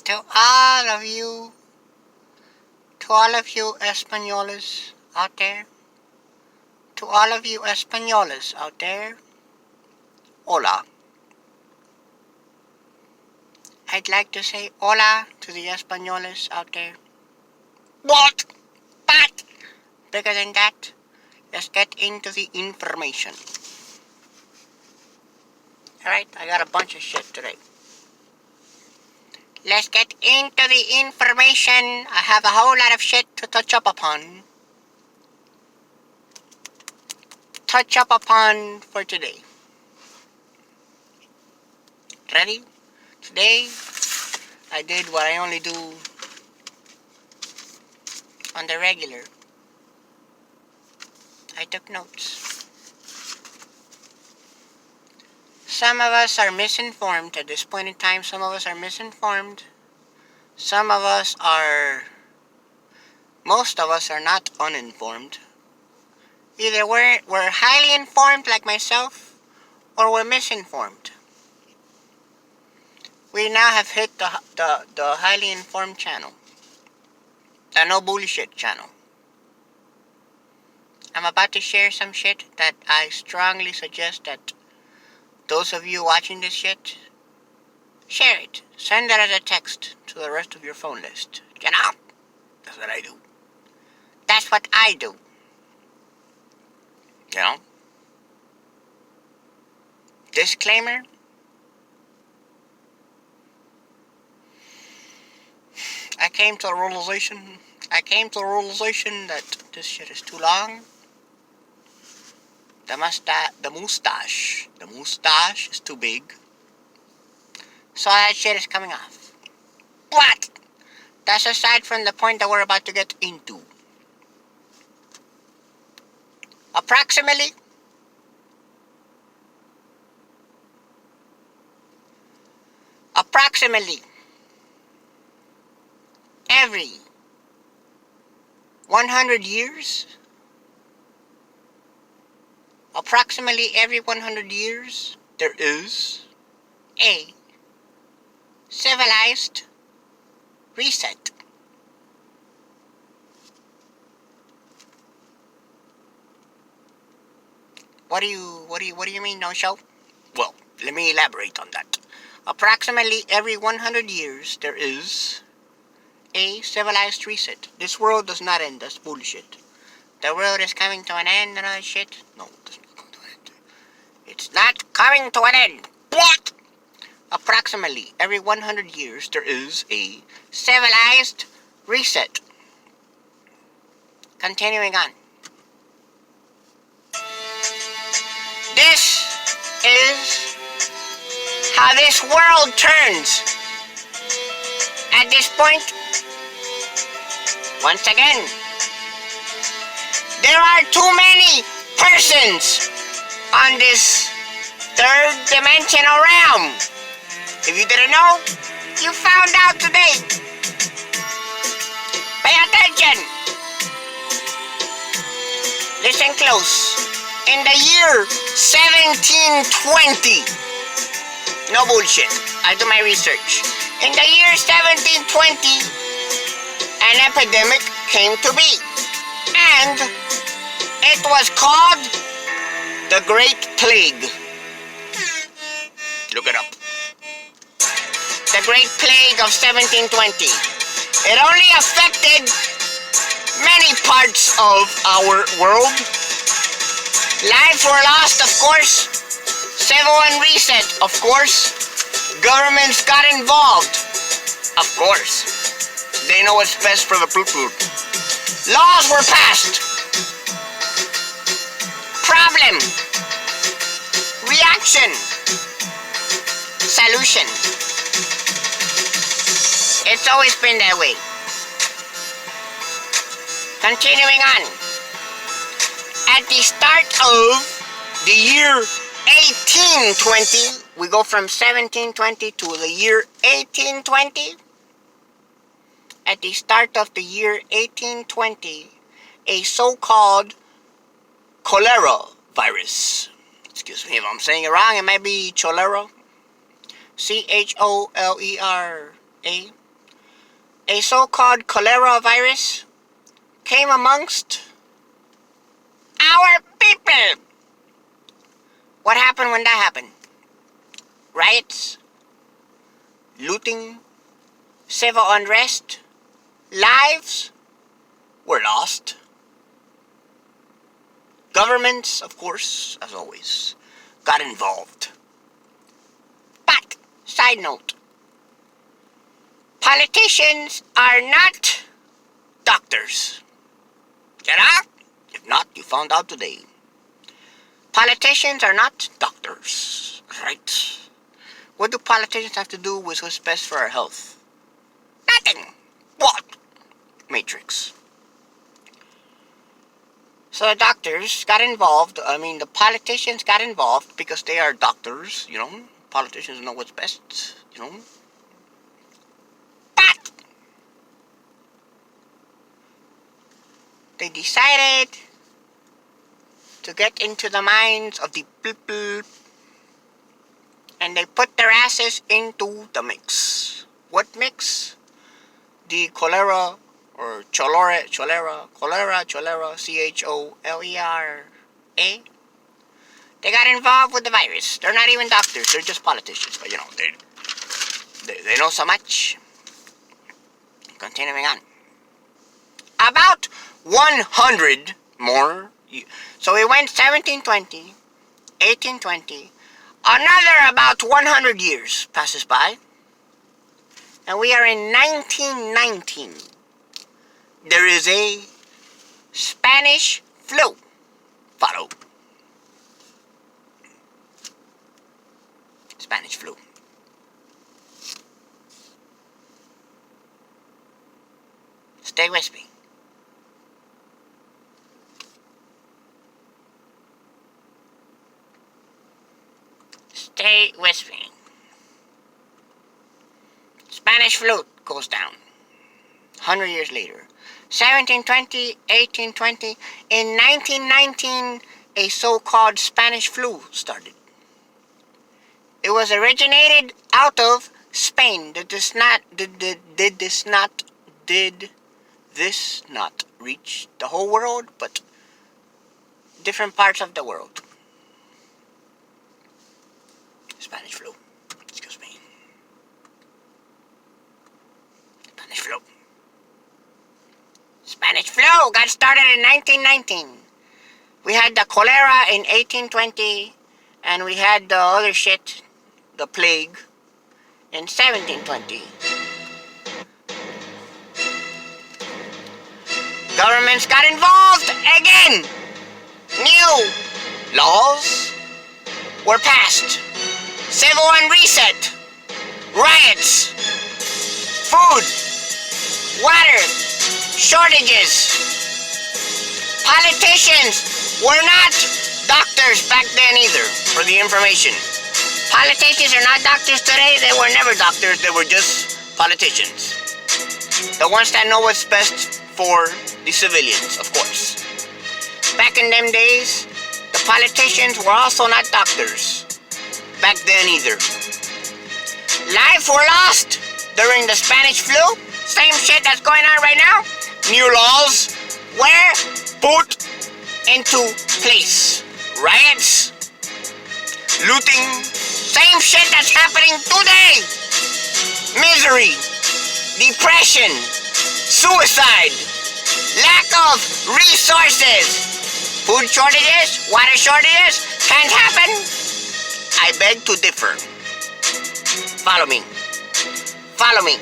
To all of you, to all of you Españoles out there, to all of you Españoles out there, hola. I'd like to say hola to the Españoles out there. What? But, bigger than that, let's get into the information. Alright, I got a bunch of shit today. Let's get into the information. I have a whole lot of shit to touch up upon. For today. Ready? Today, I did what I only do on the regular. I took notes. Some of us are misinformed at this point in time. Most of us are not uninformed. Either we're highly informed like myself, or we're misinformed. We now have hit the highly informed channel. The no bullshit channel. I'm about to share some shit that I strongly suggest that those of you watching this shit, share it. Send it as a text to the rest of your phone list. You know? That's what I do. That's what I do. You know? Disclaimer. I came to the realization that this shit is too long. The mustache is too big. So that shit is coming off. But that's aside from the point that we're about to get into. Approximately every 100 years, there is a civilized reset. What do you mean, no show? Well, let me elaborate on that. Approximately every 100 years, there is a civilized reset. This world does not end. That's bullshit. The world is coming to an end and all that shit. No, it doesn't come to an end. It's not coming to an end. What? Approximately every 100 years, there is a civilized reset. Continuing on. This is how this world turns. At this point, once again, there are too many persons on this third dimensional realm. If you didn't know, you found out today. Pay attention. Listen close. In the year 1720, no bullshit, I do my research. In the year 1720, an epidemic came to be, and it was called the Great Plague. Look it up. The Great Plague of 1720. It only affected many parts of our world. Lives were lost, of course. Civil unreset, of course. Governments got involved, of course. They know what's best for the people. Laws were passed. Problem. Reaction. Solution. It's always been that way. Continuing on. At the start of the year 1820, we go from 1720 to the year 1820. At the start of the year 1820, a so-called cholera virus. Excuse me if I'm saying it wrong. It might be cholera. Cholera. a so-called cholera virus came amongst our people. What happened when that happened? Riots, looting, civil unrest, lives were lost. Governments, of course, as always, got involved. But, side note, politicians are not doctors. Get out? If not, you found out today. Politicians are not doctors, right? What do politicians have to do with what's best for our health? Nothing. What? Matrix. So the doctors got involved. The politicians got involved because they are doctors, Politicians know what's best, But they decided to get into the minds of the people and they put their asses into the mix. What mix? The cholera, or cholera, CHOLERA. They got involved with the virus. They're not even doctors, they're just politicians, but they know so much. Continuing on. About 100 more. So we went 1720, 1820. Another about 100 years passes by. And we are in 1919. There is a Spanish flu. Follow. Spanish flu. Stay with me. Stay with me. Spanish flu goes down. 100 years later. 1720, 1820. In 1919, a so-called Spanish flu started. It was originated out of Spain. Did this not reach the whole world, but different parts of the world? Spanish flu. Excuse me. Spanish flu. Spanish flu got started in 1919. We had the cholera in 1820, and we had the other shit, the plague, in 1720. Governments got involved again. New laws were passed. Civil unreset. Riots. Food. Water. Shortages. Politicians were not doctors back then either, for the information. Politicians are not doctors today. They were never doctors. They were just politicians. The ones that know what's best for the civilians, of course. Back in them days, the politicians were also not doctors. Back then either. Lives were lost during the Spanish flu. Same shit that's going on right now. New laws were put into place. Riots, looting, same shit that's happening today. Misery, depression, suicide, lack of resources, food shortages, water shortages, can't happen. I beg to differ. Follow me. Follow me.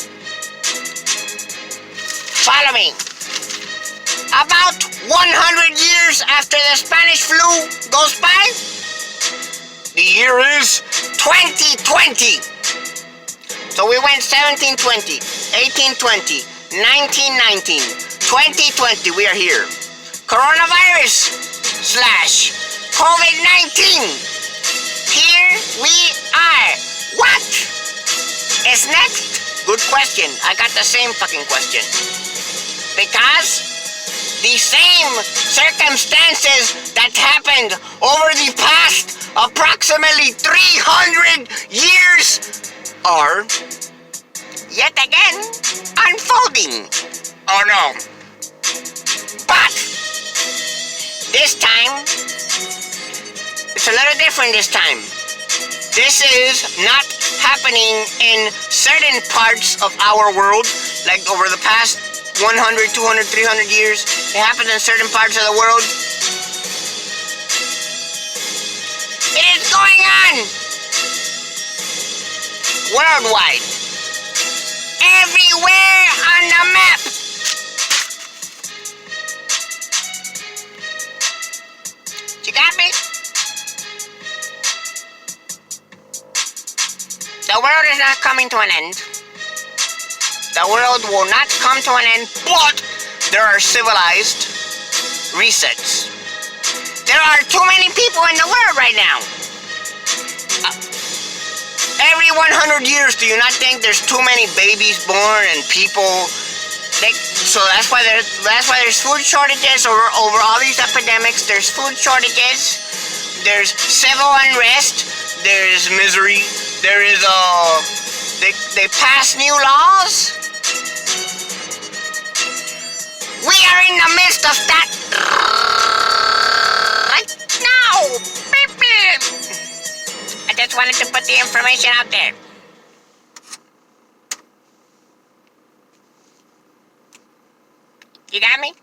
Follow me. About 100 years after the Spanish flu goes by, the year is 2020. So we went 1720, 1820, 1919, 2020, we are here. Coronavirus / COVID-19. Here we are. What is next? Good question. I got the same fucking question. Because the same circumstances that happened over the past approximately 300 years are yet again unfolding. Oh no. But this time, it's a little different this time. This is not happening in certain parts of our world, like over the past 100, 200, 300 years. It happens in certain parts of the world. It is going on worldwide. Everywhere on the map. You got me? The world is not coming to an end. The world will not come to an end, but there are civilized resets. There are too many people in the world right now. Every 100 years, do you not think there's too many babies born and people? So that's why there's food shortages over all these epidemics. There's food shortages. There's civil unrest. There's misery. There is they pass new laws. We are in the midst of that right now. Beep, beep. I just wanted to put the information out there. You got me?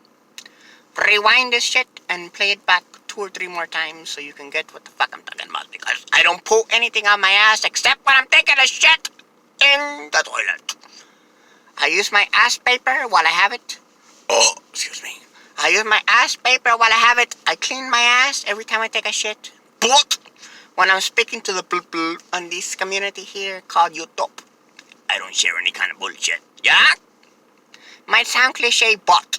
Rewind this shit and play it back 2 or 3 more times so you can get what the fuck I'm talking about, because I don't pull anything out my ass except when I'm taking a shit in the toilet. I use my ass paper while I have it. Oh, excuse me. I use my ass paper while I have it. I clean my ass every time I take a shit. But when I'm speaking to the people on this community here called YouTube, I don't share any kind of bullshit. Yeah? Might sound cliche, but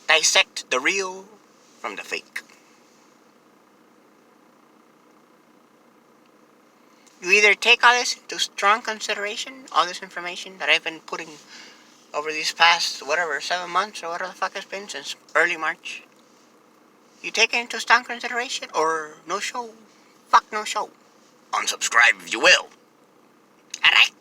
dissect the real from the fake. You either take all this into strong consideration, all this information that I've been putting over these past, 7 months or whatever the fuck it's been since early March. You take it into strong consideration or no show. Fuck no show. Unsubscribe if you will. Alright?